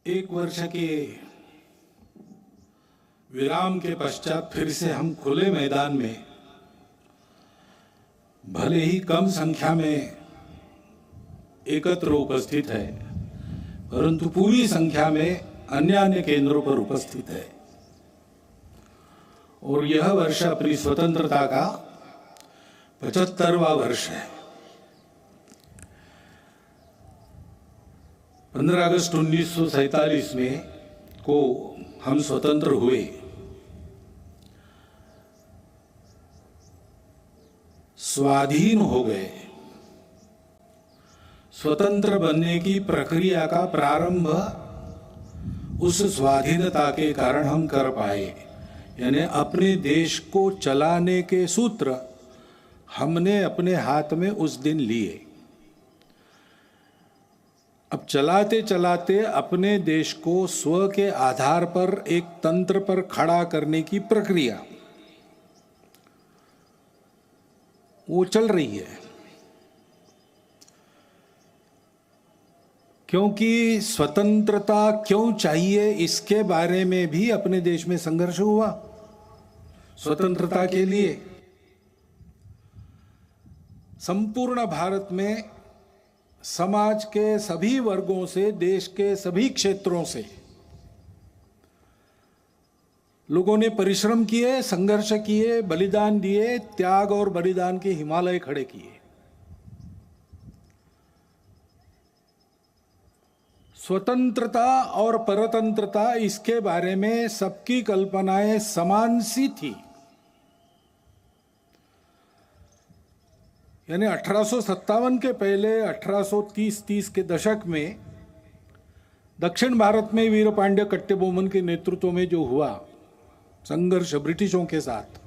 एक वर्ष के विराम के पश्चात फिर से हम खुले मैदान में, भले ही कम संख्या में एकत्र उपस्थित है, परंतु पूरी संख्या में अन्य अन्य केंद्रों पर उपस्थित है। और यह वर्ष अपनी स्वतंत्रता का 75वां वर्ष है। 15 अगस्त 1947 में को हम स्वतंत्र हुए। स्वाधीन हो गए। स्वतंत्र बनने की प्रक्रिया का प्रारंभ उस स्वाधीनता के कारण हम कर पाए। यानी अपने देश को चलाने के सूत्र हमने अपने हाथ में उस दिन लिए। अब चलाते चलाते अपने देश को स्व के आधार पर एक तंत्र पर खड़ा करने की प्रक्रिया वो चल रही है। क्योंकि स्वतंत्रता क्यों चाहिए इसके बारे में भी अपने देश में संघर्ष हुआ। स्वतंत्रता के लिए संपूर्ण भारत में समाज के सभी वर्गों से, देश के सभी क्षेत्रों से लोगों ने परिश्रम किए, संघर्ष किए, बलिदान दिए, त्याग और बलिदान के हिमालय खड़े किए। स्वतंत्रता और परतंत्रता इसके बारे में सबकी कल्पनाएं समान सी थी। यानी 1857 के पहले 1830 के दशक में दक्षिण भारत में वीर पांड्य कट्टेबोमन के नेतृत्व में जो हुआ संघर्ष ब्रिटिशों के साथ,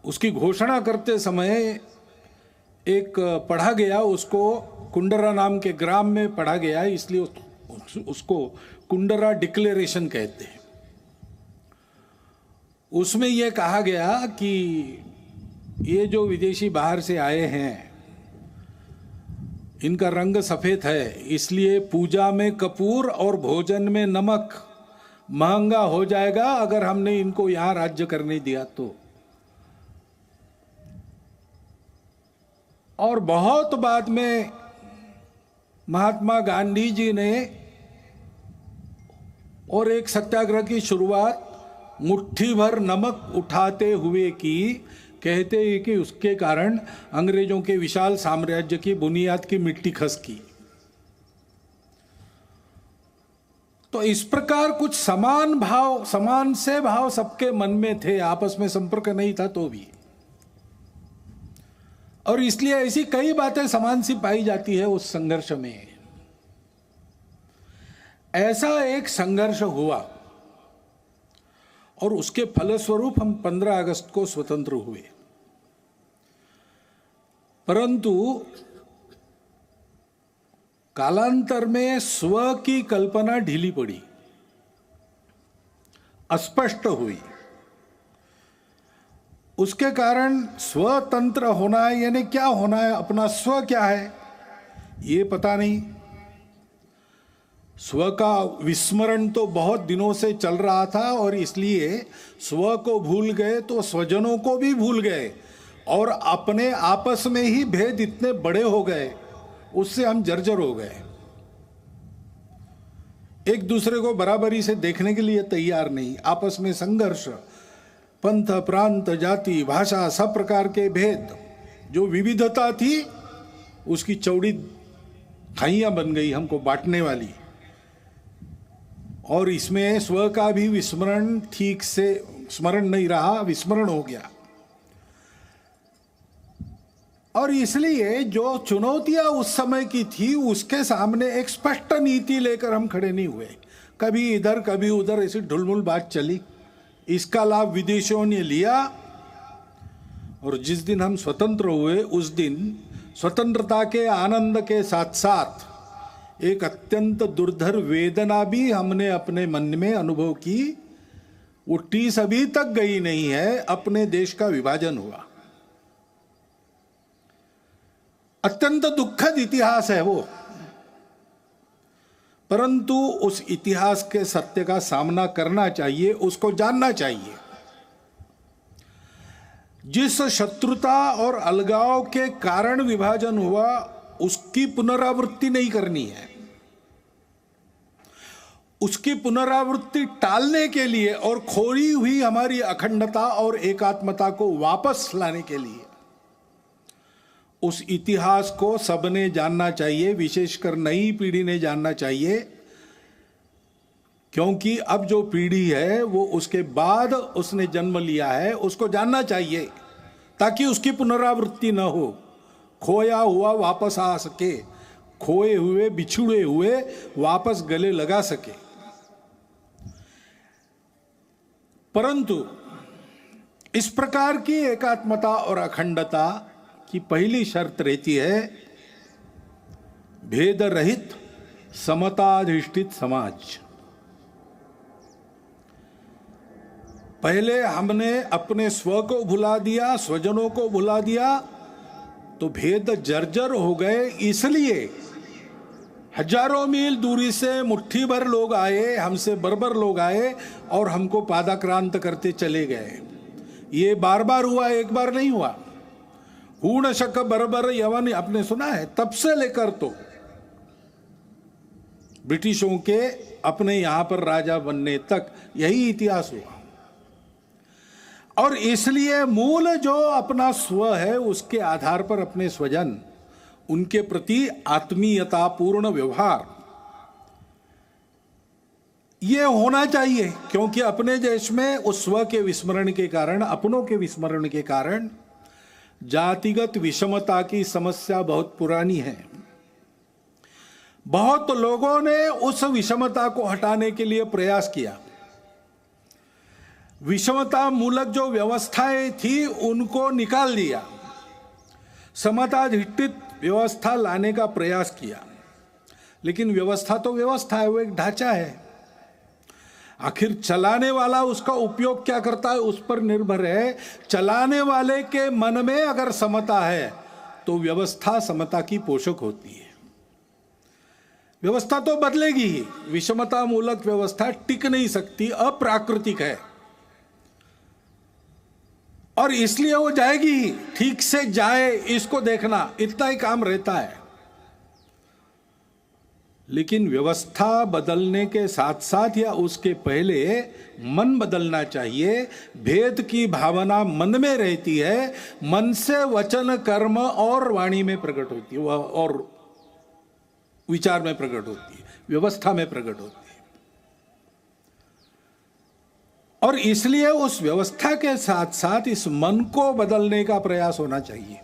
उसकी घोषणा करते समय एक पढ़ा गया, उसको कुंडरा नाम के ग्राम में पढ़ा गया, इसलिए उसको कुंडरा डिक्लेरेशन कहते हैं। उसमें यह कहा गया कि ये जो विदेशी बाहर से आए हैं इनका रंग सफेद है, इसलिए पूजा में कपूर और भोजन में नमक महंगा हो जाएगा अगर हमने इनको यहां राज्य करने दिया तो। और बहुत बाद में महात्मा गांधी जी ने और एक सत्याग्रह की शुरुआत मुट्ठी भर नमक उठाते हुए की। कहते हैं कि उसके कारण अंग्रेजों के विशाल साम्राज्य की बुनियाद की मिट्टी खसकी। तो इस प्रकार कुछ समान से भाव सबके मन में थे, आपस में संपर्क नहीं था तो भी। और इसलिए ऐसी कई बातें समान सी पाई जाती है उस संघर्ष में। ऐसा एक संघर्ष हुआ और उसके फलस्वरूप हम 15 अगस्त को स्वतंत्र हुए। परंतु कालांतर में स्व की कल्पना ढीली पड़ी, अस्पष्ट हुई। उसके कारण स्वतंत्र होना है, यानी क्या होना है, अपना स्व क्या है ये पता नहीं। स्व का विस्मरण तो बहुत दिनों से चल रहा था और इसलिए स्व को भूल गए तो स्वजनों को भी भूल गए और अपने आपस में ही भेद इतने बड़े हो गए, उससे हम जर्जर हो गए। एक दूसरे को बराबरी से देखने के लिए तैयार नहीं, आपस में संघर्ष, पंथ, प्रांत, जाति, भाषा, सब प्रकार के भेद, जो विविधता थी उसकी चौड़ी खाइयां बन गई हमको बांटने वाली। और इसमें स्व का भी विस्मरण, ठीक से स्मरण नहीं रहा, विस्मरण हो गया। और इसलिए जो चुनौतियां उस समय की थी उसके सामने एक स्पष्ट नीति लेकर हम खड़े नहीं हुए। कभी इधर कभी उधर ऐसी ढुलमुल बात चली, इसका लाभ विदेशियों ने लिया। और जिस दिन हम स्वतंत्र हुए उस दिन स्वतंत्रता के आनंद के साथ साथ एक अत्यंत दुर्धर वेदना भी हमने अपने मन में अनुभव की। वो टीस अभी तक गई नहीं है, अपने देश का विभाजन हुआ। अत्यंत दुखद इतिहास है वो। परंतु उस इतिहास के सत्य का सामना करना चाहिए, उसको जानना चाहिए। जिस शत्रुता और अलगाव के कारण विभाजन हुआ उसकी पुनरावृत्ति नहीं करनी है। उसकी पुनरावृत्ति टालने के लिए और खोई हुई हमारी अखंडता और एकात्मता को वापस लाने के लिए उस इतिहास को सबने जानना चाहिए, विशेषकर नई पीढ़ी ने जानना चाहिए। क्योंकि अब जो पीढ़ी है वो उसके बाद उसने जन्म लिया है, उसको जानना चाहिए ताकि उसकी पुनरावृत्ति न हो, खोया हुआ वापस आ सके, खोए हुए बिछुड़े हुए वापस गले लगा सके। परंतु इस प्रकार की एकात्मता और अखंडता की पहली शर्त रहती है भेद रहित समताधिष्ठित समाज। पहले हमने अपने स्व को भुला दिया, स्वजनों को भुला दिया, तो भेद जर्जर हो गए। इसलिए हजारों मील दूरी से मुट्ठी भर लोग आए, हमसे बरबर लोग आए और हमको पादाक्रांत करते चले गए। ये बार बार हुआ, एक बार नहीं हुआ। हूण शक बरबर यवन आपने सुना है, तब से लेकर तो ब्रिटिशों के अपने यहां पर राजा बनने तक यही इतिहास हुआ। और इसलिए मूल जो अपना स्व है उसके आधार पर अपने स्वजन, उनके प्रति आत्मीयतापूर्ण व्यवहार ये होना चाहिए। क्योंकि अपने देश में उस स्व के विस्मरण के कारण, अपनों के विस्मरण के कारण जातिगत विषमता की समस्या बहुत पुरानी है। बहुत लोगों ने उस विषमता को हटाने के लिए प्रयास किया। विषमता मूलक जो व्यवस्थाएं थी उनको निकाल दिया, समताधिष्ठित व्यवस्था लाने का प्रयास किया। लेकिन व्यवस्था तो व्यवस्था है, वो एक ढांचा है। आखिर चलाने वाला उसका उपयोग क्या करता है उस पर निर्भर है। चलाने वाले के मन में अगर समता है तो व्यवस्था समता की पोषक होती है। व्यवस्था तो बदलेगी ही, विषमता मूलक व्यवस्था टिक नहीं सकती, अप्राकृतिक है और इसलिए वो जाएगी ही। ठीक से जाए इसको देखना, इतना ही काम रहता है। लेकिन व्यवस्था बदलने के साथ साथ या उसके पहले मन बदलना चाहिए। भेद की भावना मन में रहती है, मन से वचन कर्म और वाणी में प्रकट होती है, और विचार में प्रकट होती है, व्यवस्था में प्रकट होती है। और इसलिए उस व्यवस्था के साथ साथ इस मन को बदलने का प्रयास होना चाहिए।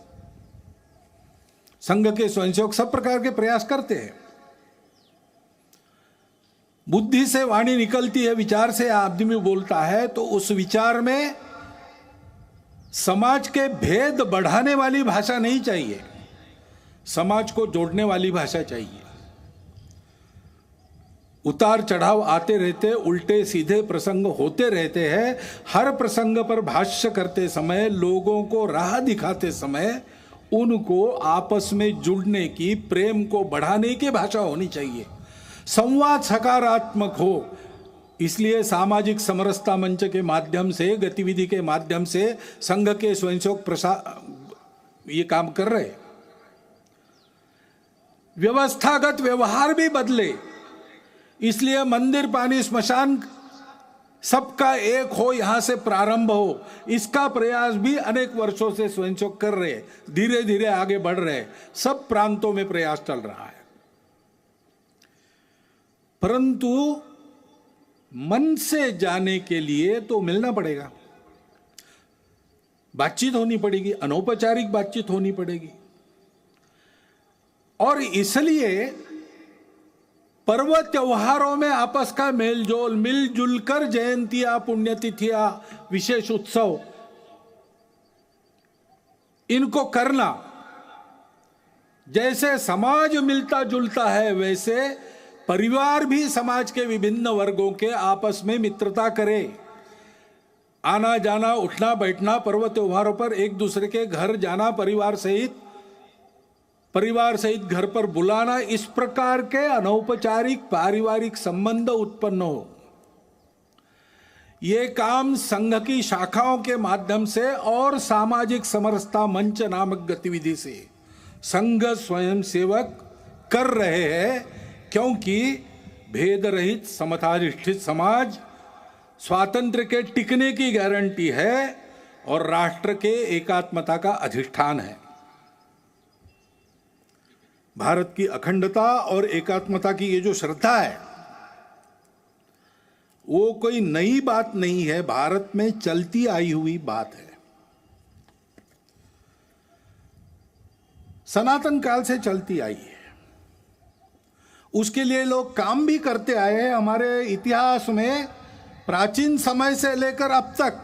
संघ के स्वयंसेवक सब प्रकार के प्रयास करते हैं। बुद्धि से वाणी निकलती है, विचार से आदमी बोलता है, तो उस विचार में समाज के भेद बढ़ाने वाली भाषा नहीं चाहिए, समाज को जोड़ने वाली भाषा चाहिए। उतार चढ़ाव आते रहते, उल्टे सीधे प्रसंग होते रहते हैं। हर प्रसंग पर भाष्य करते समय, लोगों को राह दिखाते समय उनको आपस में जुड़ने की, प्रेम को बढ़ाने की भाषा होनी चाहिए। संवाद सकारात्मक हो। इसलिए सामाजिक समरसता मंच के माध्यम से, गतिविधि के माध्यम से संघ के स्वयंसेवक ये काम कर रहे। व्यवस्थागत व्यवहार भी बदले, इसलिए मंदिर, पानी, स्मशान सबका एक हो, यहां से प्रारंभ हो, इसका प्रयास भी अनेक वर्षों से स्वयंसेवक कर रहे। धीरे धीरे आगे बढ़ रहे, सब प्रांतों में प्रयास चल रहा है। परंतु मन से जाने के लिए तो मिलना पड़ेगा, बातचीत होनी पड़ेगी, अनौपचारिक बातचीत होनी पड़ेगी। और इसलिए पर्व त्योहारों में आपस का मेलजोल, मिलजुल कर जयंतियां, पुण्यतिथियां, विशेष उत्सव, इनको करना। जैसे समाज मिलता जुलता है, वैसे परिवार भी समाज के विभिन्न वर्गों के आपस में मित्रता करे। आना जाना, उठना बैठना, पर्व त्योहारों पर एक दूसरे के घर जाना, परिवार सहित परिवार सहित घर पर बुलाना, इस प्रकार के अनौपचारिक पारिवारिक संबंध उत्पन्न हो, ये काम संघ की शाखाओं के माध्यम से और सामाजिक समरसता मंच नामक गतिविधि से संघ स्वयं सेवक कर रहे हैं, क्योंकि भेद रहित समताधिष्ठित समाज स्वातंत्र्य के टिकने की गारंटी है और राष्ट्र के एकात्मता का अधिष्ठान है। भारत की अखंडता और एकात्मता की ये जो श्रद्धा है, वो कोई नई बात नहीं है, भारत में चलती आई हुई बात है, सनातन काल से चलती आई है। उसके लिए लोग काम भी करते आए हैं। हमारे इतिहास में प्राचीन समय से लेकर अब तक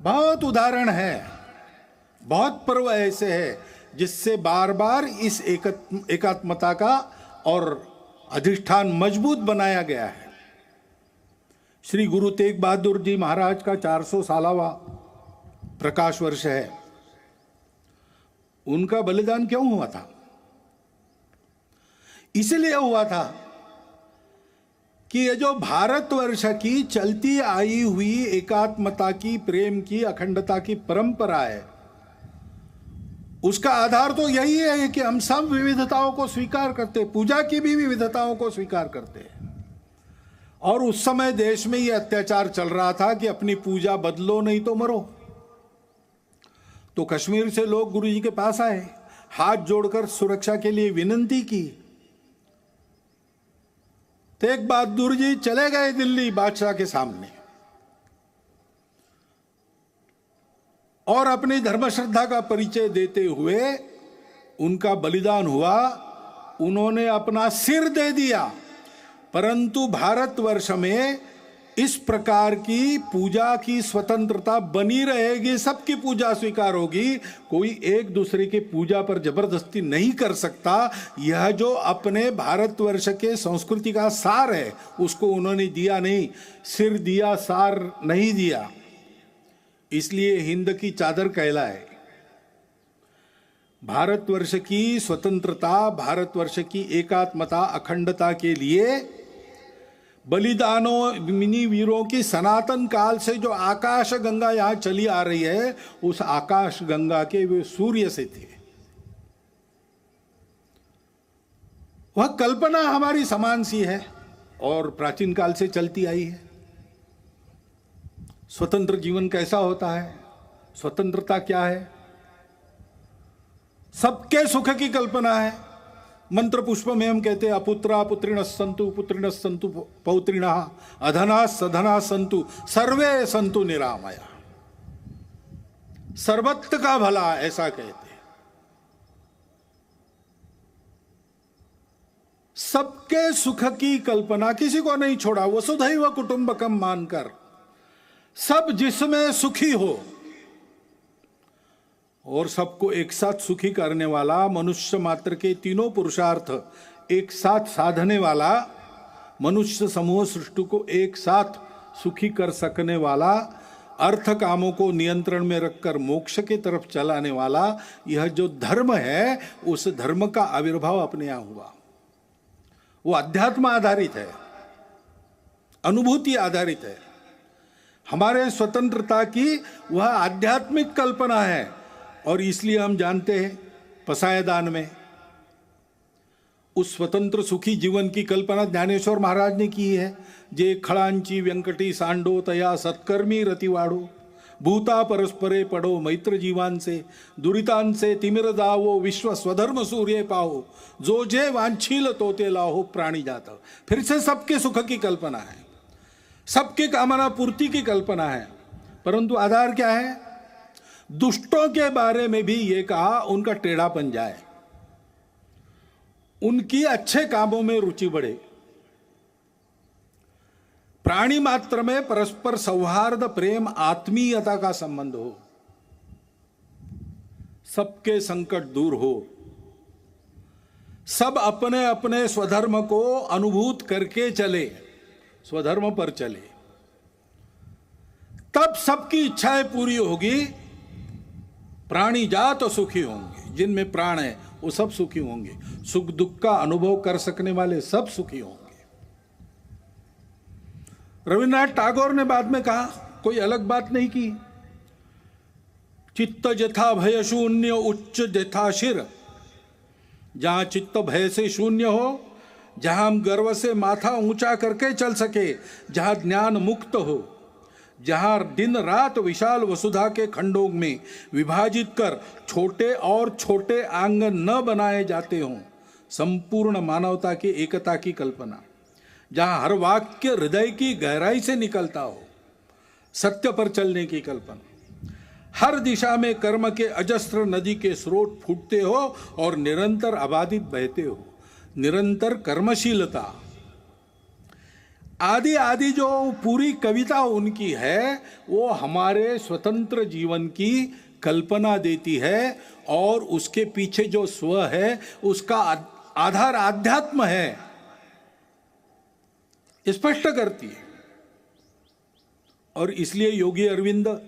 बहुत उदाहरण है, बहुत पर्व ऐसे हैं जिससे बार बार इस एकात्मता का और अधिष्ठान मजबूत बनाया गया है। श्री गुरु तेग बहादुर जी महाराज का 400 सालावा प्रकाश वर्ष है। उनका बलिदान क्यों हुआ था? इसलिए हुआ था कि ये जो भारतवर्ष की चलती आई हुई एकात्मता की, प्रेम की, अखंडता की परंपरा है, उसका आधार तो यही है कि हम सब विविधताओं को स्वीकार करते, पूजा की भी विविधताओं को स्वीकार करते हैं। और उस समय देश में यह अत्याचार चल रहा था कि अपनी पूजा बदलो नहीं तो मरो। तो कश्मीर से लोग गुरु जी के पास आए, हाथ जोड़कर सुरक्षा के लिए विनती की। तेग बहादुर जी चले गए दिल्ली बादशाह के सामने और अपनी धर्म श्रद्धा का परिचय देते हुए उनका बलिदान हुआ। उन्होंने अपना सिर दे दिया, परंतु भारतवर्ष में इस प्रकार की पूजा की स्वतंत्रता बनी रहेगी, सबकी पूजा स्वीकार होगी, कोई एक दूसरे की पूजा पर जबरदस्ती नहीं कर सकता। यह जो अपने भारतवर्ष के संस्कृति का सार है उसको उन्होंने दिया नहीं, सिर दिया, सार नहीं दिया। इसलिए हिंद की चादर कहलाए। भारतवर्ष की स्वतंत्रता, भारतवर्ष की एकात्मता, अखंडता के लिए बलिदानों, मिनी वीरों की सनातन काल से जो आकाश गंगा यहां चली आ रही है, उस आकाश गंगा के वे सूर्य से थे। वह कल्पना हमारी समान सी है और प्राचीन काल से चलती आई है। स्वतंत्र जीवन कैसा होता है, स्वतंत्रता क्या है? सबके सुख की कल्पना है। मंत्र पुष्प में हम कहते हैं अपुत्रा पुत्रिणः सन्तु पौत्रिणः अधना सधना सन्तु सर्वे सन्तु निरामया। सर्वत्र का भला, ऐसा कहते हैं। सबके सुख की कल्पना, किसी को नहीं छोड़ा, वसुधैव कुटुंबकम मानकर सब जिसमें सुखी हो और सबको एक साथ सुखी करने वाला, मनुष्य मात्र के तीनों पुरुषार्थ एक साथ साधने वाला, मनुष्य समूह सृष्टि को एक साथ सुखी कर सकने वाला, अर्थ कामों को नियंत्रण में रखकर मोक्ष की तरफ चलाने वाला, यह जो धर्म है उस धर्म का आविर्भाव अपने यहां हुआ। वो अध्यात्म आधारित है, अनुभूति आधारित है। हमारे स्वतंत्रता की वह आध्यात्मिक कल्पना है और इसलिए हम जानते हैं पसायदान में उस स्वतंत्र सुखी जीवन की कल्पना ज्ञानेश्वर महाराज ने की है। जे खळांची व्यंकटी सांडो तया सत्कर्मी रतिवाडो, भूता परस्परे पडो मैत्र जीवांचे, दुरितांचे तिमिर दावो विश्व स्वधर्म सूर्य पाहो, जो जे वांछील तो ते लाहो प्राणी जात। फिर से सबके सुख की कल्पना है, सबके कामना पूर्ति की कल्पना है, परंतु आधार क्या है? दुष्टों के बारे में भी ये कहा उनका टेढ़ापन जाए, उनकी अच्छे कामों में रुचि बढ़े, प्राणी मात्र में परस्पर सौहार्द, प्रेम, आत्मीयता का संबंध हो, सबके संकट दूर हो, सब अपने अपने स्वधर्म को अनुभूत करके चले, स्वधर्म पर चले, तब सबकी इच्छाएं पूरी होगी, प्राणी जात सुखी होंगे। जिनमें प्राण है वो सब सुखी होंगे। सुख दुख का अनुभव कर सकने वाले सब सुखी होंगे। रविन्द्रनाथ टैगोर ने बाद में कहा, कोई अलग बात नहीं की, चित्त जथा भय शून्य उच्च जथा शिर। जहां चित्त भय से शून्य हो, जहां हम गर्व से माथा ऊंचा करके चल सके, जहां ज्ञान मुक्त हो, जहां दिन रात विशाल वसुधा के खंडों में विभाजित कर छोटे और छोटे आंगन न बनाए जाते हों, संपूर्ण मानवता की एकता की कल्पना, जहां हर वाक्य हृदय की गहराई से निकलता हो, सत्य पर चलने की कल्पना, हर दिशा में कर्म के अजस्त्र नदी के स्रोत फूटते हो और निरंतर आबादित बहते हो, निरंतर कर्मशीलता आदि आदि जो पूरी कविता उनकी है, वो हमारे स्वतंत्र जीवन की कल्पना देती है और उसके पीछे जो स्व है उसका आधार आध्यात्म है, स्पष्ट करती है। और इसलिए योगी अरविंद,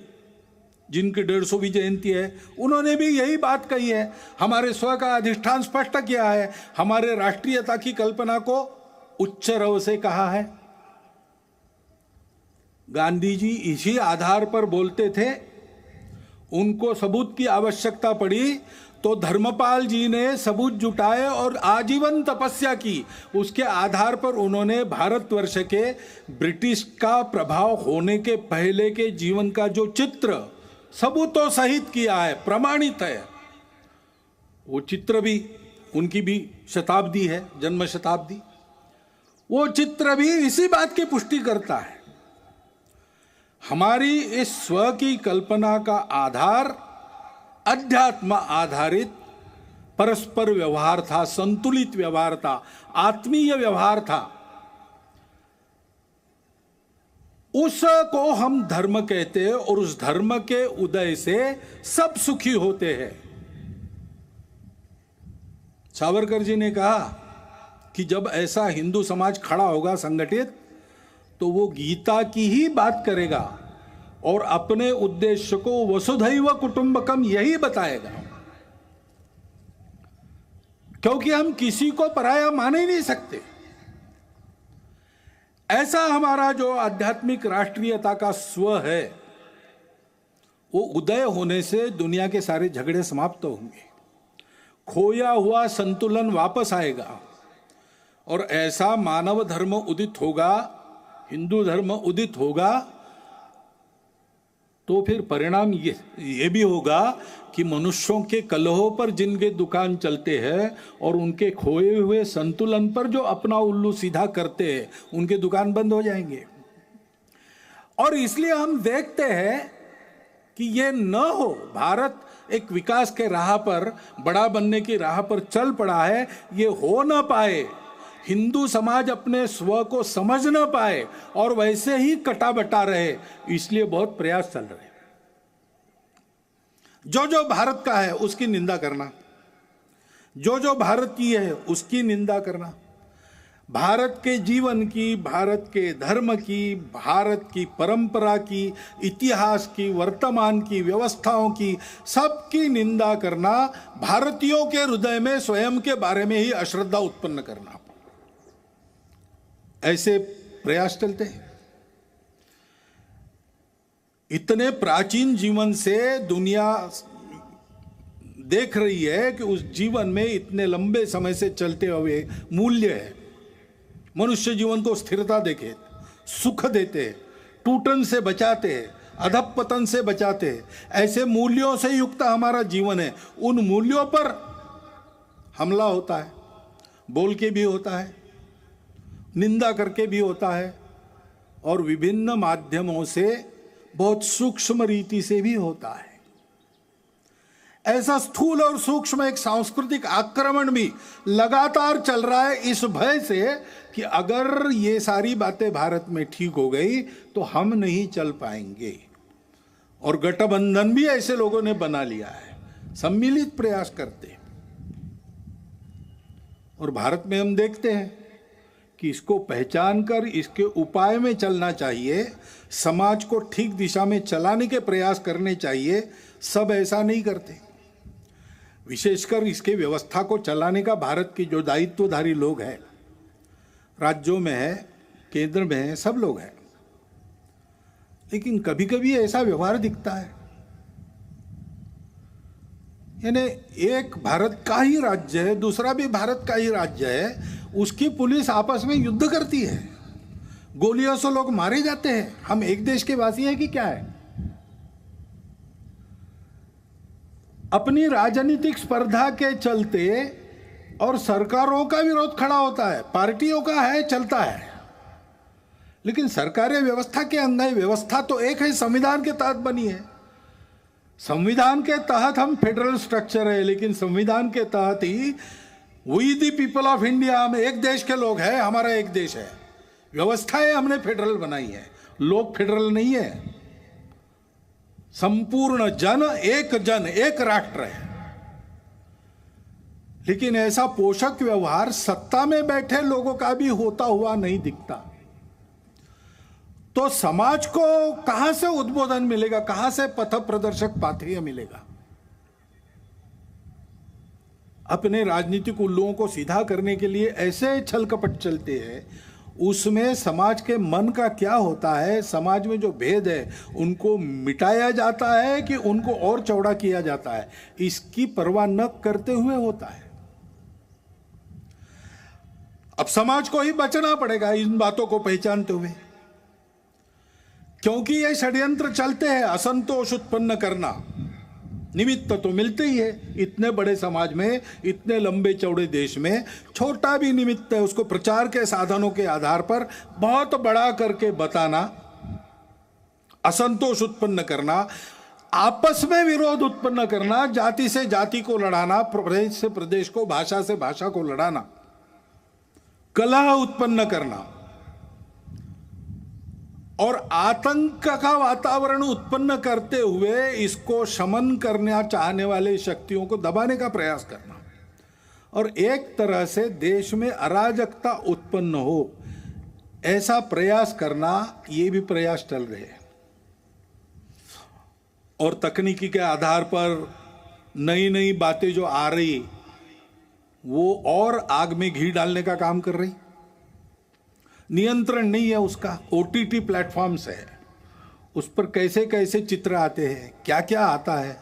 जिनकी 150वीं जयंती है, उन्होंने भी यही बात कही है, हमारे स्व का अधिष्ठान स्पष्ट किया है, हमारे राष्ट्रीयता की कल्पना को उच्च रव से कहा है। गांधी जी इसी आधार पर बोलते थे। उनको सबूत की आवश्यकता पड़ी तो धर्मपाल जी ने सबूत जुटाए और आजीवन तपस्या की। उसके आधार पर उन्होंने भारतवर्ष के ब्रिटिश का प्रभाव होने के पहले के जीवन का जो चित्र सबूतों सहित किया है, प्रमाणित है। वो चित्र भी, उनकी भी शताब्दी है, जन्म शताब्दी, वो चित्र भी इसी बात की पुष्टि करता है। हमारी इस स्व की कल्पना का आधार अध्यात्म आधारित परस्पर व्यवहार था, संतुलित व्यवहार था, आत्मीय व्यवहार था। उसको हम धर्म कहते हैं और उस धर्म के उदय से सब सुखी होते हैं। सावरकर जी ने कहा कि जब ऐसा हिंदू समाज खड़ा होगा संगठित, तो वो गीता की ही बात करेगा और अपने उद्देश्य को वसुधैव कुटुंबकम यही बताएगा, क्योंकि हम किसी को पराया मान ही नहीं सकते। ऐसा हमारा जो आध्यात्मिक राष्ट्रीयता का स्व है, वो उदय होने से दुनिया के सारे झगड़े समाप्त होंगे, खोया हुआ संतुलन वापस आएगा और ऐसा मानव धर्म उदित होगा, हिंदू धर्म उदित होगा। तो फिर परिणाम ये भी होगा कि मनुष्यों के कलहों पर जिनके दुकान चलते हैं और उनके खोए हुए संतुलन पर जो अपना उल्लू सीधा करते हैं, उनके दुकान बंद हो जाएंगे। और इसलिए हम देखते हैं कि ये न हो, भारत एक विकास के राह पर, बड़ा बनने की राह पर चल पड़ा है, ये हो ना पाए, हिंदू समाज अपने स्व को समझ ना पाए और वैसे ही कटा बटा रहे, इसलिए बहुत प्रयास चल रहे। जो जो भारत का है उसकी निंदा करना, जो जो भारतीय है उसकी निंदा करना, भारत के जीवन की, भारत के धर्म की, भारत की परंपरा की, इतिहास की, वर्तमान की, व्यवस्थाओं की, सबकी निंदा करना, भारतीयों के हृदय में स्वयं के बारे में ही अश्रद्धा उत्पन्न करना, ऐसे प्रयास चलते हैं। इतने प्राचीन जीवन से दुनिया देख रही है कि उस जीवन में इतने लंबे समय से चलते हुए मूल्य है। मनुष्य जीवन को स्थिरता देके, सुख देते, टूटन से बचाते, अधपतन से बचाते, ऐसे मूल्यों से युक्त हमारा जीवन है। उन मूल्यों पर हमला होता है, बोल के भी होता है, निंदा करके भी होता है और विभिन्न माध्यमों से बहुत सूक्ष्म रीति से भी होता है। ऐसा स्थूल और सूक्ष्म एक सांस्कृतिक आक्रमण भी लगातार चल रहा है, इस भय से कि अगर ये सारी बातें भारत में ठीक हो गई तो हम नहीं चल पाएंगे। और गठबंधन भी ऐसे लोगों ने बना लिया है, सम्मिलित प्रयास करते हैं। और भारत में हम देखते हैं कि इसको पहचान कर इसके उपाय में चलना चाहिए, समाज को ठीक दिशा में चलाने के प्रयास करने चाहिए। सब ऐसा नहीं करते। विशेषकर इसके व्यवस्था को चलाने का भारत के जो दायित्वधारी लोग हैं, राज्यों में है, केंद्र में है, सब लोग हैं। लेकिन कभी कभी ऐसा व्यवहार दिखता है, यानी एक भारत का ही राज्य है, दूसरा भी भारत का ही राज्य है, उसकी पुलिस आपस में युद्ध करती है, गोलियों से लोग मारे जाते हैं। हम एक देश के वासी हैं कि क्या है? अपनी राजनीतिक स्पर्धा के चलते और सरकारों का विरोध खड़ा होता है, पार्टियों का है, चलता है, लेकिन सरकारें व्यवस्था के अंग है। व्यवस्था तो एक है, संविधान के तहत बनी है। संविधान के तहत हम फेडरल स्ट्रक्चर है, लेकिन संविधान के तहत ही we the people of India, हम एक देश के लोग हैं, हमारा एक देश है। व्यवस्थाएं हमने फेडरल बनाई है, लोग फेडरल नहीं है। संपूर्ण जन एक राष्ट्र है। लेकिन ऐसा पोषक व्यवहार सत्ता में बैठे लोगों का भी होता हुआ नहीं दिखता। तो समाज को कहां से उद्बोधन मिलेगा, कहां से पथ प्रदर्शक पाथेय मिलेगा? अपने राजनीतिक उल्लुओं को सीधा करने के लिए ऐसे छल कपट चलते हैं, उसमें समाज के मन का क्या होता है, समाज में जो भेद है उनको मिटाया जाता है कि उनको और चौड़ा किया जाता है, इसकी परवाह न करते हुए होता है। अब समाज को ही बचना पड़ेगा इन बातों को पहचानते हुए, क्योंकि ये षड्यंत्र चलते हैं। असंतोष उत्पन्न करना, निमित्त तो मिलते ही है। इतने बड़े समाज में, इतने लंबे चौड़े देश में छोटा भी निमित्त है, उसको प्रचार के साधनों के आधार पर बहुत बड़ा करके बताना, असंतोष उत्पन्न करना, आपस में विरोध उत्पन्न करना, जाति से जाति को लड़ाना, प्रदेश से प्रदेश को, भाषा से भाषा को लड़ाना, कलह उत्पन्न करना और आतंक का वातावरण उत्पन्न करते हुए इसको शमन करना चाहने वाले शक्तियों को दबाने का प्रयास करना और एक तरह से देश में अराजकता उत्पन्न हो, ऐसा प्रयास करना, ये भी प्रयास चल रहे हैं। और तकनीकी के आधार पर नई नई बातें जो आ रही, वो और आग में घी डालने का काम कर रही। नियंत्रण नहीं है उसका। ओटीटी प्लेटफॉर्म्स है, उस पर कैसे कैसे चित्र आते हैं, क्या क्या आता है।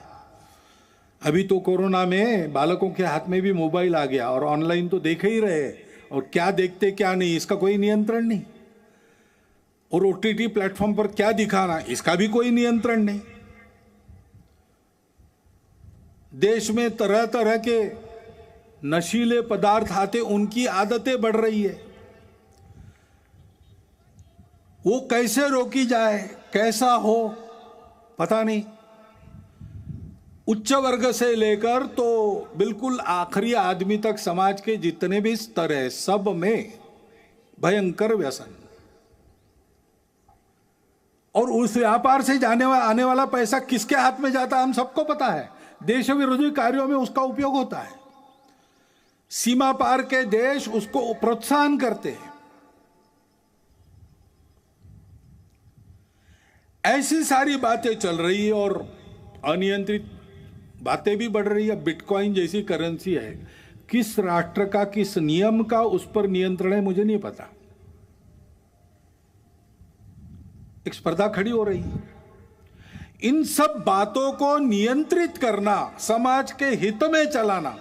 अभी तो कोरोना में बालकों के हाथ में भी मोबाइल आ गया और ऑनलाइन तो देख ही रहे, और क्या देखते क्या नहीं, इसका कोई नियंत्रण नहीं। और ओटीटी प्लेटफॉर्म पर क्या दिखाना, इसका भी कोई नियंत्रण नहीं। देश में तरह तरह के नशीले पदार्थ आते, उनकी आदतें बढ़ रही है। वो कैसे रोकी जाए, कैसा हो, पता नहीं। उच्च वर्ग से लेकर तो बिल्कुल आखिरी आदमी तक समाज के जितने भी स्तर है, सब में भयंकर व्यसन। और उस व्यापार से आने वाला पैसा किसके हाथ में जाता है, हम सबको पता है। देश विरोधी कार्यों में उसका उपयोग होता है। सीमा पार के देश उसको प्रोत्साहन करते हैं। ऐसी सारी बातें चल रही है और अनियंत्रित बातें भी बढ़ रही है। बिटकॉइन जैसी करेंसी है, किस राष्ट्र का, किस नियम का उस पर नियंत्रण है, मुझे नहीं पता। एक स्पर्धा खड़ी हो रही है। इन सब बातों को नियंत्रित करना, समाज के हित में चलाना,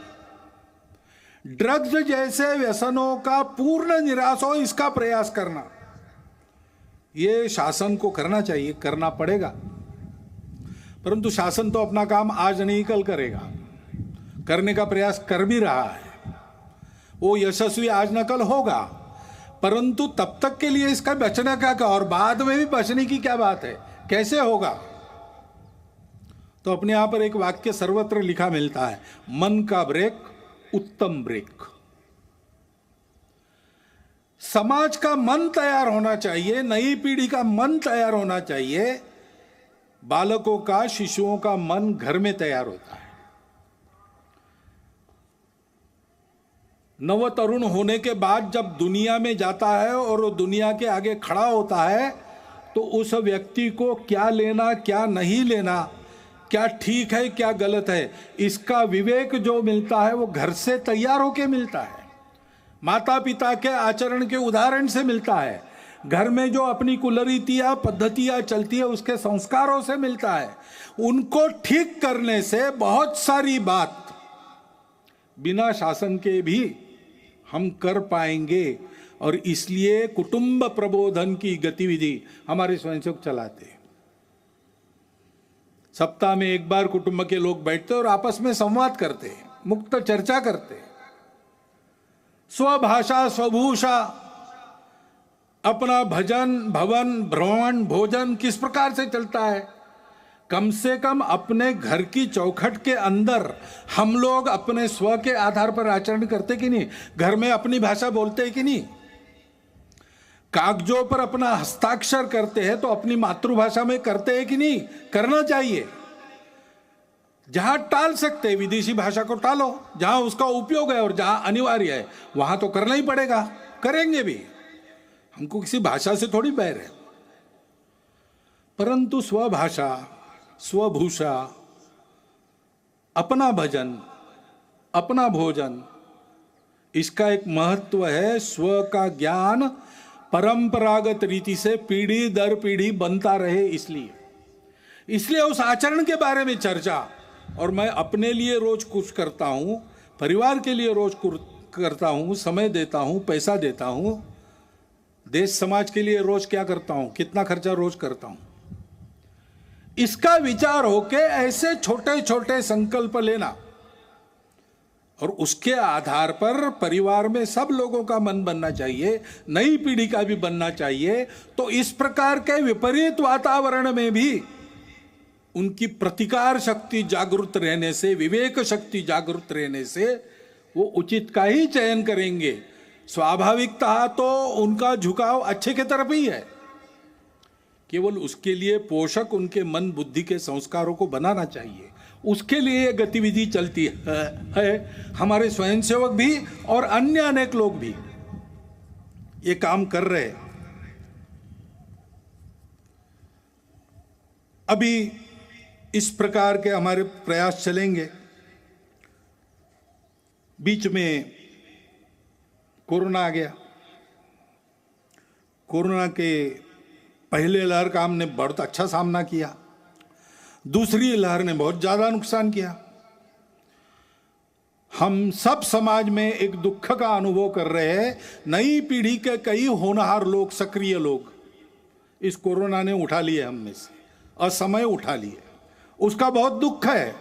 ड्रग्स जैसे व्यसनों का पूर्ण निराश हो, इसका प्रयास करना, ये शासन को करना चाहिए, करना पड़ेगा। परंतु शासन तो अपना काम आज नहीं कल करेगा, करने का प्रयास कर भी रहा है। वो यशस्वी आज न कल होगा, परंतु तब तक के लिए इसका बचने का क्या, और बाद में भी बचने की क्या बात है, कैसे होगा? तो अपने यहां पर एक वाक्य सर्वत्र लिखा मिलता है, मन का ब्रेक उत्तम ब्रेक। समाज का मन तैयार होना चाहिए, नई पीढ़ी का मन तैयार होना चाहिए। बालकों का, शिशुओं का मन घर में तैयार होता है। नव तरुण होने के बाद जब दुनिया में जाता है और वो दुनिया के आगे खड़ा होता है, तो उस व्यक्ति को क्या लेना क्या नहीं लेना, क्या ठीक है क्या गलत है, इसका विवेक जो मिलता है वो घर से तैयार होके मिलता है, माता पिता के आचरण के उदाहरण से मिलता है, घर में जो अपनी कुलरीतियां पद्धतियां चलती है उसके संस्कारों से मिलता है। उनको ठीक करने से बहुत सारी बात बिना शासन के भी हम कर पाएंगे। और इसलिए कुटुंब प्रबोधन की गतिविधि हमारे स्वयंसेवक चलाते हैं। सप्ताह में एक बार कुटुंब के लोग बैठते और आपस में संवाद करते हैं, मुक्त चर्चा करते हैं। स्वभाषा स्वभूषा, अपना भजन भवन भ्रमण भोजन किस प्रकार से चलता है, कम से कम अपने घर की चौखट के अंदर हम लोग अपने स्व के आधार पर आचरण करते कि नहीं, घर में अपनी भाषा बोलते हैं कि नहीं, कागजों पर अपना हस्ताक्षर करते हैं तो अपनी मातृभाषा में करते हैं कि नहीं, करना चाहिए। जहां टाल सकते हैं विदेशी भाषा को टालो, जहां उसका उपयोग है और जहां अनिवार्य है वहां तो करना ही पड़ेगा, करेंगे भी, हमको किसी भाषा से थोड़ी बैर है। परंतु स्वभाषा स्वभूषा, अपना भजन अपना भोजन, इसका एक महत्व है। स्व का ज्ञान परंपरागत रीति से पीढ़ी दर पीढ़ी बनता रहे, इसलिए उस आचरण के बारे में चर्चा। और मैं अपने लिए रोज कुछ करता हूं, परिवार के लिए रोज करता हूं, समय देता हूं, पैसा देता हूं, देश समाज के लिए रोज क्या करता हूं, कितना खर्चा रोज करता हूं, इसका विचार होके ऐसे छोटे छोटे संकल्प लेना और उसके आधार पर परिवार में सब लोगों का मन बनना चाहिए, नई पीढ़ी का भी बनना चाहिए। तो इस प्रकार के विपरीत वातावरण में भी उनकी प्रतिकार शक्ति जागृत रहने से, विवेक शक्ति जागृत रहने से वो उचित का ही चयन करेंगे। स्वाभाविकता तो उनका झुकाव अच्छे के तरफ ही है, केवल उसके लिए पोषक उनके मन बुद्धि के संस्कारों को बनाना चाहिए। उसके लिए गतिविधि चलती है। हमारे स्वयंसेवक भी और अन्य अनेक लोग भी ये काम कर रहे हैं। अभी इस प्रकार के हमारे प्रयास चलेंगे। बीच में कोरोना आ गया। कोरोना के पहले लहर का हमने बहुत अच्छा सामना किया, दूसरी लहर ने बहुत ज्यादा नुकसान किया। हम सब समाज में एक दुख का अनुभव कर रहे हैं। नई पीढ़ी के कई होनहार लोग, सक्रिय लोग इस कोरोना ने उठा लिए हम में से, असमय उठा लिए। उसका बहुत दुख है,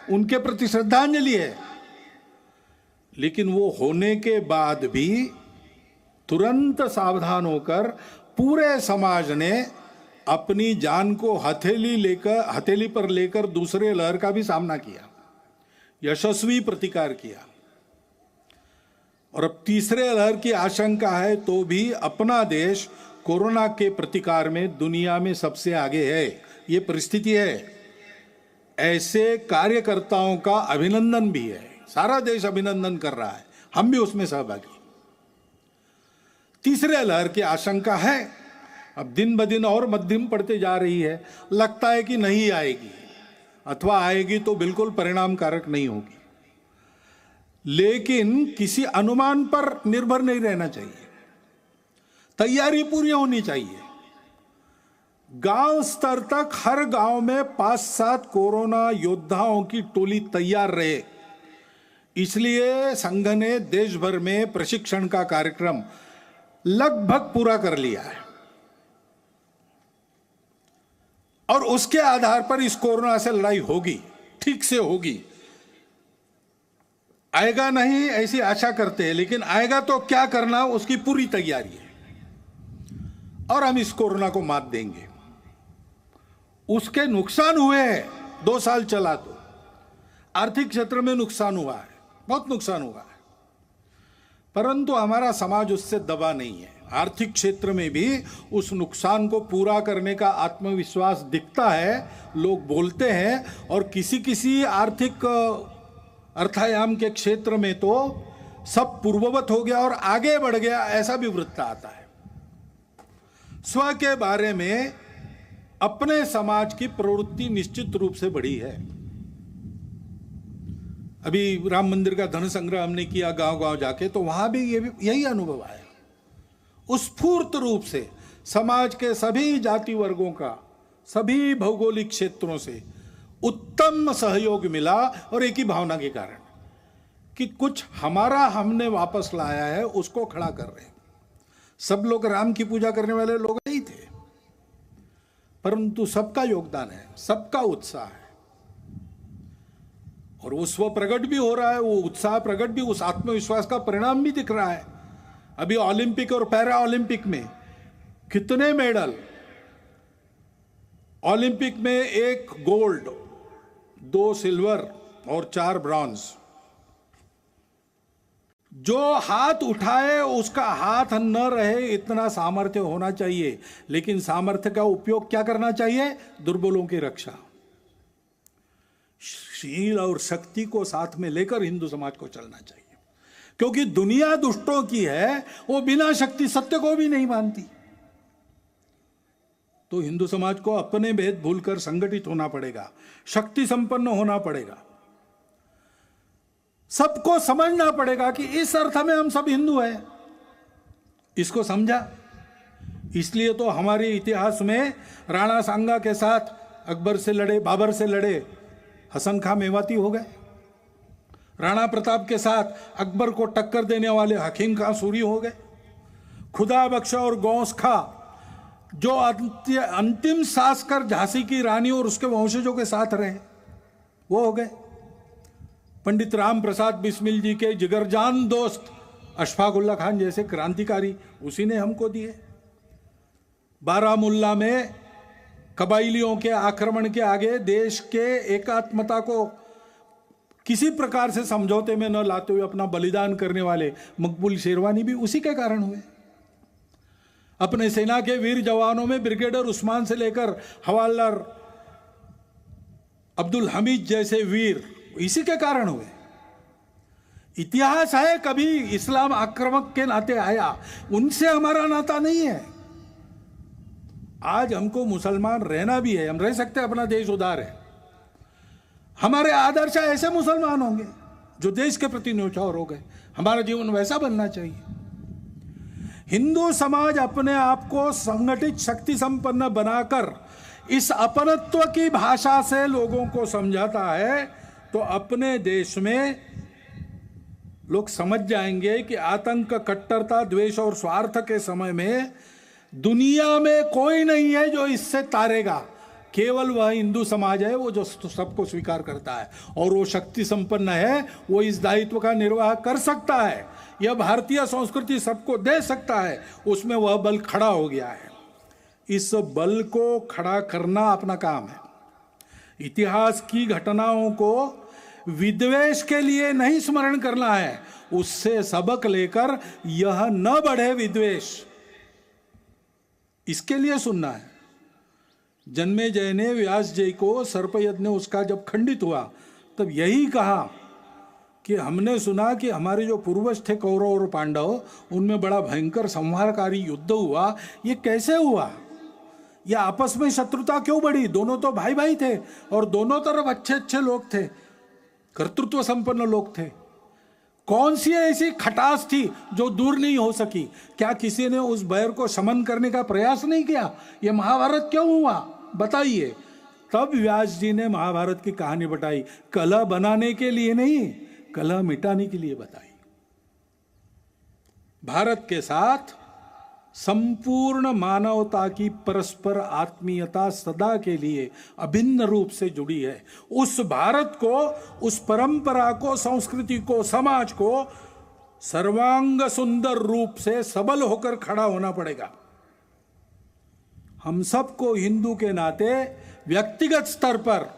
उनके प्रति श्रद्धांजलि है। लेकिन वो होने के बाद भी तुरंत सावधान होकर पूरे समाज ने अपनी जान को हथेली पर लेकर दूसरे लहर का भी सामना किया, यशस्वी प्रतिकार किया। और अब तीसरे लहर की आशंका है तो भी अपना देश कोरोना के प्रतिकार में दुनिया में सबसे आगे है। ये परिस्थिति है। ऐसे कार्यकर्ताओं का अभिनंदन भी है, सारा देश अभिनंदन कर रहा है, हम भी उसमें सहभागी। तीसरे लहर की आशंका है, अब दिन ब दिन और मध्यम पड़ते जा रही है। लगता है कि नहीं आएगी, अथवा आएगी तो बिल्कुल परिणामकारक नहीं होगी। लेकिन किसी अनुमान पर निर्भर नहीं रहना चाहिए, तैयारी पूरी होनी चाहिए। गांव स्तर तक हर गांव में 5-7 कोरोना योद्धाओं की टोली तैयार रहे। इसलिए संघ ने देश भर में प्रशिक्षण का कार्यक्रम लगभग पूरा कर लिया है और उसके आधार पर इस कोरोना से लड़ाई होगी, ठीक से होगी। आएगा नहीं ऐसी आशा करते हैं, लेकिन आएगा तो क्या करना उसकी पूरी तैयारी है और हम इस कोरोना को मात देंगे। उसके नुकसान हुए हैं, 2 साल चला तो आर्थिक क्षेत्र में नुकसान हुआ है, बहुत नुकसान हुआ है, परंतु हमारा समाज उससे दबा नहीं है। आर्थिक क्षेत्र में भी उस नुकसान को पूरा करने का आत्मविश्वास दिखता है, लोग बोलते हैं। और किसी किसी आर्थिक अर्थायाम के क्षेत्र में तो सब पूर्ववत हो गया और आगे बढ़ गया, ऐसा भी वृत्त आता है। स्व के बारे में अपने समाज की प्रवृत्ति निश्चित रूप से बढ़ी है। अभी राम मंदिर का धन संग्रह हमने किया गांव गांव जाके, तो वहां भी यही अनुभव आया। उत्स्फूर्त रूप से समाज के सभी जाति वर्गों का, सभी भौगोलिक क्षेत्रों से उत्तम सहयोग मिला, और एक ही भावना के कारण कि कुछ हमारा हमने वापस लाया है, उसको खड़ा कर रहे हैं। सब लोग राम की पूजा करने वाले लोग नहीं थे, परंतु सबका योगदान है, सबका उत्साह है, और उस वो प्रकट भी हो रहा है, वो उत्साह प्रकट भी, उस आत्मविश्वास का परिणाम भी दिख रहा है। अभी ओलंपिक और पैरा ओलंपिक में कितने मेडल, ओलंपिक में 1 गोल्ड, 2 सिल्वर और 4 ब्रॉन्ज। जो हाथ उठाए उसका हाथ न रहे, इतना सामर्थ्य होना चाहिए, लेकिन सामर्थ्य का उपयोग क्या करना चाहिए? दुर्बलों की रक्षा। शील और शक्ति को साथ में लेकर हिंदू समाज को चलना चाहिए, क्योंकि दुनिया दुष्टों की है, वो बिना शक्ति सत्य को भी नहीं मानती। तो हिंदू समाज को अपने भेद भूलकर संगठित होना पड़ेगा, शक्ति संपन्न होना पड़ेगा, सबको समझना पड़ेगा कि इस अर्थ में हम सब हिंदू हैं। इसको समझा, इसलिए तो हमारे इतिहास में राणा सांगा के साथ अकबर से लड़े, बाबर से लड़े हसन खां मेवाती हो गए। राणा प्रताप के साथ अकबर को टक्कर देने वाले हकीम खां सूरी हो गए। खुदा बख्श और गौस खां जो अंतिम सांस कर झांसी की रानी और उसके वंशजों के साथ रहे, वो हो गए। पंडित राम प्रसाद बिस्मिल जी के जिगरजान दोस्त अशफाक उल्ला खान जैसे क्रांतिकारी उसी ने हमको दिए। बारामुल्ला में कबाइलियों के आक्रमण के आगे देश के एकात्मता को किसी प्रकार से समझौते में न लाते हुए अपना बलिदान करने वाले मकबूल शेरवानी भी उसी के कारण हुए। अपने सेना के वीर जवानों में ब्रिगेडियर उस्मान से लेकर हवालदार अब्दुल हमीद जैसे वीर इसी के कारण हुए। इतिहास है, कभी इस्लाम आक्रमक के नाते आया, उनसे हमारा नाता नहीं है। आज हमको मुसलमान रहना भी है, हम रह सकते हैं, अपना देश उदार है। हमारे आदर्श ऐसे मुसलमान होंगे जो देश के प्रति न्यौछावर हो गए। हमारा जीवन वैसा बनना चाहिए। हिंदू समाज अपने आप को संगठित शक्ति संपन्न बनाकर इस अपनत्व की भाषा से लोगों को समझाता है, तो अपने देश में लोग समझ जाएंगे कि आतंक, कट्टरता, द्वेष और स्वार्थ के समय में दुनिया में कोई नहीं है जो इससे तारेगा। केवल वह हिंदू समाज है वो जो सबको स्वीकार करता है, और वो शक्ति संपन्न है, वो इस दायित्व का निर्वाह कर सकता है। यह भारतीय संस्कृति सबको दे सकता है, उसमें वह बल खड़ा हो गया है। इस बल को खड़ा करना अपना काम है। इतिहास की घटनाओं को विद्वेष के लिए नहीं स्मरण करना है, उससे सबक लेकर यह न बढ़े विद्वेष, इसके लिए सुनना है। जन्मेजय ने व्यास जी को सर्पयज्ञ उसका जब खंडित हुआ तब यही कहा कि हमने सुना कि हमारे जो पूर्वज थे कौरव और पांडव, उनमें बड़ा भयंकर संहारकारी युद्ध हुआ। ये कैसे हुआ? या आपस में शत्रुता क्यों बढ़ी? दोनों तो भाई भाई थे और दोनों तरफ अच्छे अच्छे लोग थे, कर्तृत्व संपन्न लोग थे। कौन सी ऐसी खटास थी जो दूर नहीं हो सकी? क्या किसी ने उस बैर को शमन करने का प्रयास नहीं किया? यह महाभारत क्यों हुआ बताइए। तब व्यास जी ने महाभारत की कहानी बताई, कलह बनाने के लिए नहीं, कलह मिटाने के लिए बताई। भारत के साथ संपूर्ण मानवता की परस्पर आत्मीयता सदा के लिए अभिन्न रूप से जुड़ी है। उस भारत को, उस परंपरा को, संस्कृति को, समाज को सर्वांग सुंदर रूप से सबल होकर खड़ा होना पड़ेगा। हम सबको हिंदू के नाते व्यक्तिगत स्तर पर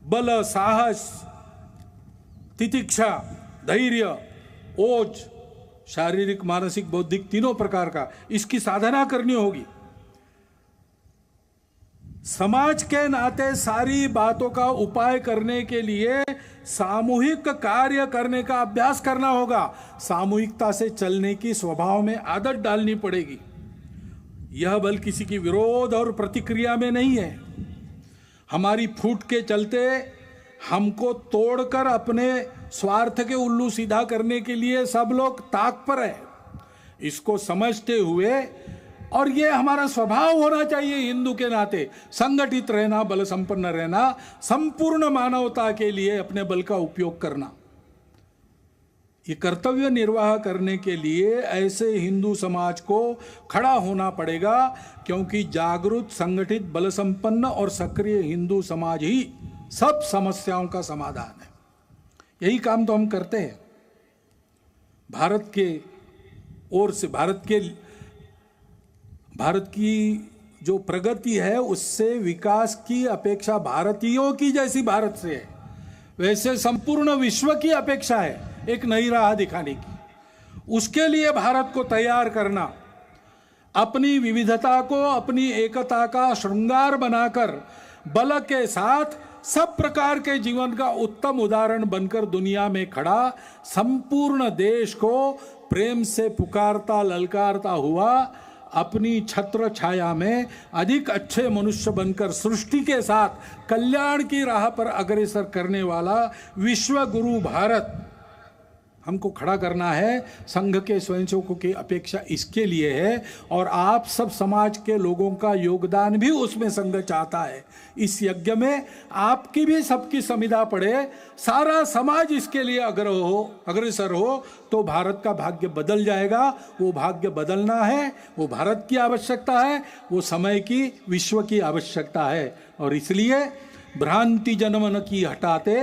बल, साहस, तितिक्षा, धैर्य, ओज, शारीरिक, मानसिक, बौद्धिक तीनों प्रकार का इसकी साधना करनी होगी। समाज के नाते सारी बातों का उपाय करने के लिए सामूहिक कार्य करने का अभ्यास करना होगा। सामूहिकता से चलने की स्वभाव में आदत डालनी पड़ेगी। यह बल किसी की विरोध और प्रतिक्रिया में नहीं है। हमारी फूट के चलते हमको तोड़कर अपने स्वार्थ के उल्लू सीधा करने के लिए सब लोग ताक पर है। इसको समझते हुए, और ये हमारा स्वभाव होना चाहिए हिंदू के नाते, संगठित रहना, बल संपन्न रहना, संपूर्ण मानवता के लिए अपने बल का उपयोग करना। ये कर्तव्य निर्वाह करने के लिए ऐसे हिंदू समाज को खड़ा होना पड़ेगा, क्योंकि जागरूक, संगठित, बल संपन्न और सक्रिय हिंदू समाज ही सब समस्याओं का समाधान है। यही काम तो हम करते हैं। भारत के ओर से, भारत की जो प्रगति है उससे विकास की अपेक्षा भारतीयों की जैसी भारत से है, वैसे संपूर्ण विश्व की अपेक्षा है एक नई राह दिखाने की। उसके लिए भारत को तैयार करना, अपनी विविधता को अपनी एकता का श्रृंगार बनाकर बल के साथ सब प्रकार के जीवन का उत्तम उदाहरण बनकर दुनिया में खड़ा, संपूर्ण देश को प्रेम से पुकारता ललकारता हुआ, अपनी छत्र छाया में अधिक अच्छे मनुष्य बनकर सृष्टि के साथ कल्याण की राह पर अग्रसर करने वाला विश्व गुरु भारत हमको खड़ा करना है। संघ के स्वयंसेवकों की अपेक्षा इसके लिए है, और आप सब समाज के लोगों का योगदान भी उसमें संघ चाहता है। इस यज्ञ में आपकी भी सबकी संविदा पड़े, सारा समाज इसके लिए अग्रसर हो तो भारत का भाग्य बदल जाएगा। वो भाग्य बदलना है, वो भारत की आवश्यकता है, वो समय की, विश्व की आवश्यकता है। और इसलिए भ्रांति जनमन की हटाते,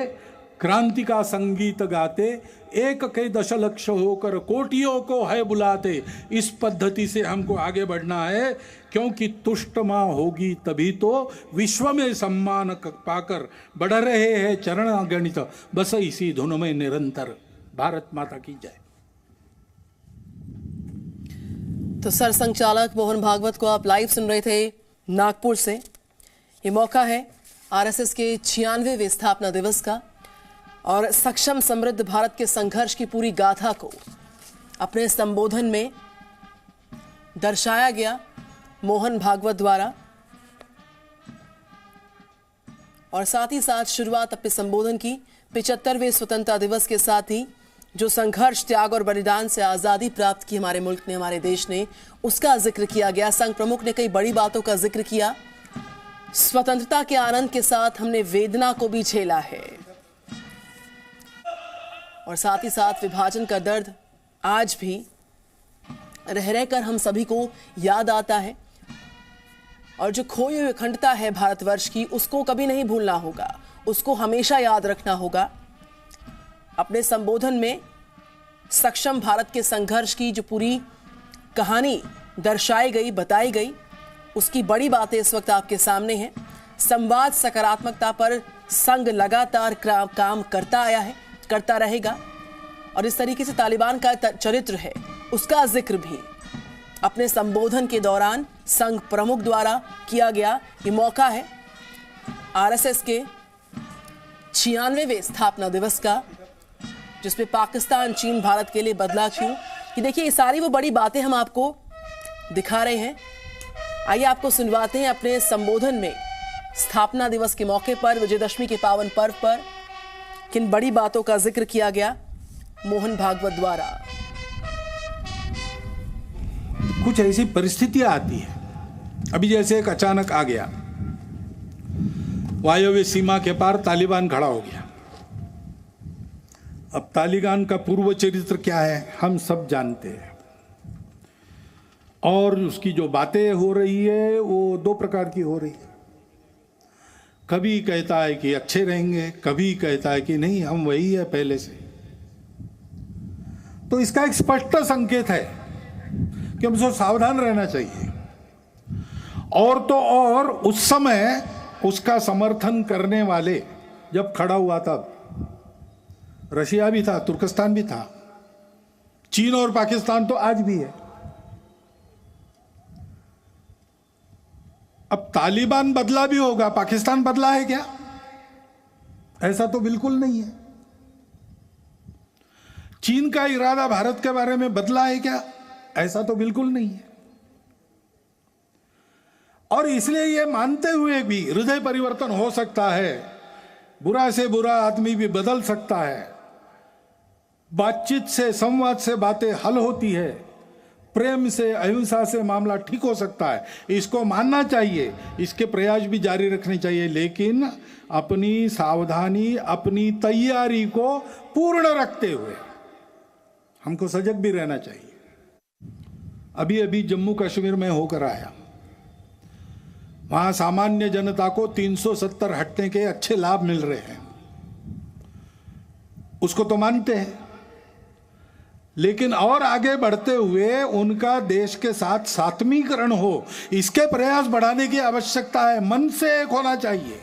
क्रांति का संगीत गाते, एक के दशलक्ष होकर कोटियों को है बुलाते, इस पद्धति से हमको आगे बढ़ना है। क्योंकि तुष्ट माँ होगी तभी तो विश्व में सम्मान पाकर बढ़ रहे हैं चरण अगणित, बस इसी धुन में निरंतर। भारत माता की जय। तो सरसंघचालक मोहन भागवत को आप लाइव सुन रहे थे नागपुर से। ये मौका है आरएसएस के 96वें स्थापना दिवस का, और सक्षम समृद्ध भारत के संघर्ष की पूरी गाथा को अपने संबोधन में दर्शाया गया मोहन भागवत द्वारा। और साथ ही साथ शुरुआत अपने संबोधन की 75वें स्वतंत्रता दिवस के साथ ही जो संघर्ष, त्याग और बलिदान से आज़ादी प्राप्त की हमारे मुल्क ने, हमारे देश ने, उसका जिक्र किया गया। संघ प्रमुख ने कई बड़ी बातों का जिक्र किया। स्वतंत्रता के आनंद के साथ हमने वेदना को भी झेला है, और साथ ही साथ विभाजन का दर्द आज भी रह रहकर हम सभी को याद आता है। और जो खोई हुई अखंडता है भारतवर्ष की, उसको कभी नहीं भूलना होगा, उसको हमेशा याद रखना होगा। अपने संबोधन में सक्षम भारत के संघर्ष की जो पूरी कहानी दर्शाई गई, बताई गई, उसकी बड़ी बातें इस वक्त आपके सामने हैं। संवाद, सकारात्मकता पर संघ लगातार काम करता आया है, करता रहेगा। और इस तरीके से तालिबान का चरित्र है, उसका जिक्र भी अपने संबोधन के दौरान संघ प्रमुख द्वारा किया गया। ये मौका है आरएसएस के 96वें स्थापना दिवस का, जिसमें पाकिस्तान, चीन, भारत के लिए बदला क्यों, कि देखिए ये सारी वो बड़ी बातें हम आपको दिखा रहे हैं। आइए आपको सुनवाते हैं अपने संबोधन में स्थापना दिवस के मौके पर, विजयदशमी के पावन पर्व पर किन बड़ी बातों का जिक्र किया गया मोहन भागवत द्वारा। कुछ ऐसी परिस्थितियां आती है, अभी जैसे एक अचानक आ गया, वायव्य सीमा के पार तालिबान खड़ा हो गया। अब तालिबान का पूर्व चरित्र क्या है हम सब जानते हैं, और उसकी जो बातें हो रही है वो दो प्रकार की हो रही है। कभी कहता है कि अच्छे रहेंगे, कभी कहता है कि नहीं हम वही है पहले से। तो इसका एक स्पष्ट संकेत है कि हमको सावधान रहना चाहिए। और तो और उस समय उसका समर्थन करने वाले जब खड़ा हुआ तब रशिया भी था, तुर्कस्तान भी था, चीन और पाकिस्तान तो आज भी है। अब तालिबान बदला भी होगा, पाकिस्तान बदला है क्या? ऐसा तो बिल्कुल नहीं है। चीन का इरादा भारत के बारे में बदला है क्या? ऐसा तो बिल्कुल नहीं है। और इसलिए ये मानते हुए भी हृदय परिवर्तन हो सकता है, बुरा से बुरा आदमी भी बदल सकता है, बातचीत से संवाद से बातें हल होती है, प्रेम से अहिंसा से मामला ठीक हो सकता है, इसको मानना चाहिए, इसके प्रयास भी जारी रखने चाहिए, लेकिन अपनी सावधानी अपनी तैयारी को पूर्ण रखते हुए हमको सजग भी रहना चाहिए। अभी अभी जम्मू कश्मीर में होकर आया, वहां सामान्य जनता को 370 हटने के अच्छे लाभ मिल रहे हैं, उसको तो मानते हैं, लेकिन और आगे बढ़ते हुए उनका देश के साथ सात्मीकरण हो, इसके प्रयास बढ़ाने की आवश्यकता है। मन से एक होना चाहिए।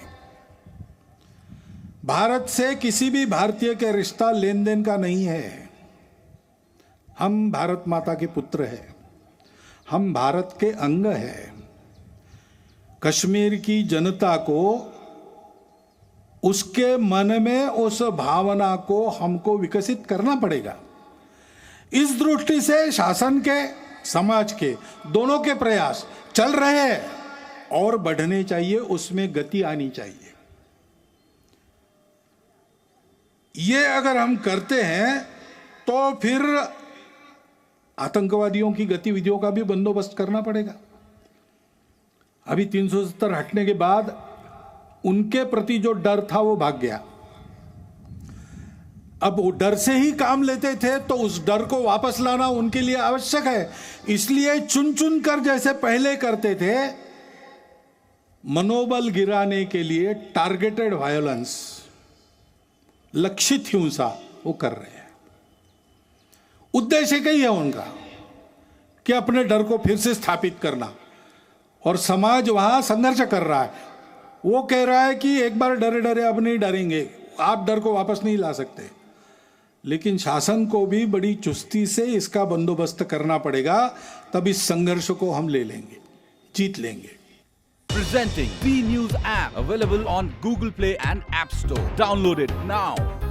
भारत से किसी भी भारतीय के रिश्ता लेन देन का नहीं है। हम भारत माता के पुत्र हैं, हम भारत के अंग हैं। कश्मीर की जनता को उसके मन में उस भावना को हमको विकसित करना पड़ेगा। इस दृष्टि से शासन के समाज के दोनों के प्रयास चल रहे हैं और बढ़ने चाहिए, उसमें गति आनी चाहिए। ये अगर हम करते हैं तो फिर आतंकवादियों की गतिविधियों का भी बंदोबस्त करना पड़ेगा। अभी 370 हटने के बाद उनके प्रति जो डर था वो भाग गया। अब वो डर से ही काम लेते थे, तो उस डर को वापस लाना उनके लिए आवश्यक है। इसलिए चुन चुन कर जैसे पहले करते थे, मनोबल गिराने के लिए टारगेटेड वायलेंस, लक्षित हिंसा वो कर रहे हैं। उद्देश्य कई है उनका कि अपने डर को फिर से स्थापित करना, और समाज वहां संघर्ष कर रहा है। वो कह रहा है कि एक बार डरे डरे अब नहीं डरेंगे, आप डर को वापस नहीं ला सकते। लेकिन शासन को भी बड़ी चुस्ती से इसका बंदोबस्त करना पड़ेगा, तब इस संघर्ष को हम ले लेंगे, जीत लेंगे। Presenting B News app, available on Google Play and App Store. Download it now.